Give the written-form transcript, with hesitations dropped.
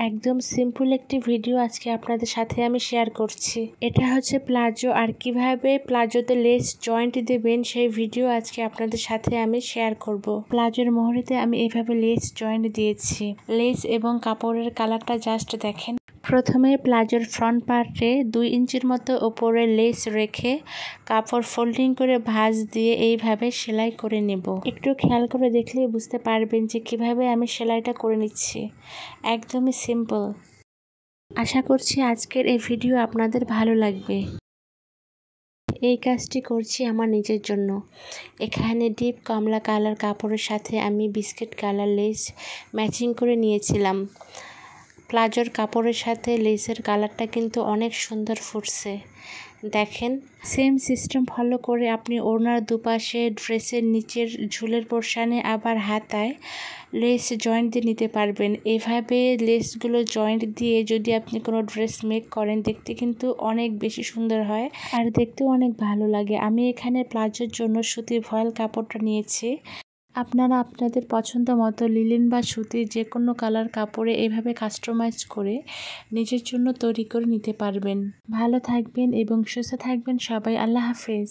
একদম সিম্পল একটি ভিডিও আজকে আপনাদের সাথে আমি শেয়ার করছি। এটা হচ্ছে প্লাজো, আর কিভাবে প্লাজোতে লেস জয়েন্ট দেবেন সেই ভিডিও আজকে আপনাদের সাথে আমি শেয়ার করব। প্লাজোর মোহরিতে আমি এইভাবে লেস জয়েন্ট দিয়েছি। লেস এবং কাপড়ের কালারটা জাস্ট দেখেন। প্রথমে প্লাজোর ফ্রন্ট পার্টে 2 ইঞ্চির মতো উপরে লেস রেখে কাপড় ফোল্ডিং করে ভাঁজ দিয়ে এইভাবে সেলাই করে নেব। একটু খেয়াল করে দেখলেই বুঝতে পারবেন যে কিভাবে আমি সেলাইটা করে নিচ্ছি। একদমই সিম্পল। আশা করছি আজকের এই ভিডিও আপনাদের ভালো লাগবে। এই কাজটি করছি আমার নিজের জন্য। এখানে ডিপ কমলা কালার কাপড়ের সাথে আমি বিস্কিট কালার লেস ম্যাচিং করে নিয়েছিলাম। প্লাজোর কাপড়ের সাথে লেসের কালারটা কিন্তু অনেক সুন্দর ফুটছে। দেখেন, সেম সিস্টেম ফলো করে আপনি ওড়নার দুপাশে ড্রেসের নিচের ঝুলের পোর্শনে আবার হাতায় লেস জয়েন্ট দিয়ে নিতে পারবেন। এভাবে লেসগুলো জয়েন্ট দিয়ে যদি আপনি কোনো ড্রেস মেক করেন, দেখতে কিন্তু অনেক বেশি সুন্দর হয় আর দেখতেও অনেক ভালো লাগে। আমি এখানে প্লাজোর জন্য সুতির ভয়েল কাপড়টা নিয়েছি। আপনারা আপনাদের পছন্দ মতো লিনেন বা সুতির যে কোনো কালার কাপড়ে এভাবে কাস্টমাইজ করে নিজের জন্য তৈরি করে নিতে পারবেন। ভালো থাকবেন এবং সুস্থ থাকবেন সবাই। আল্লাহ হাফেজ।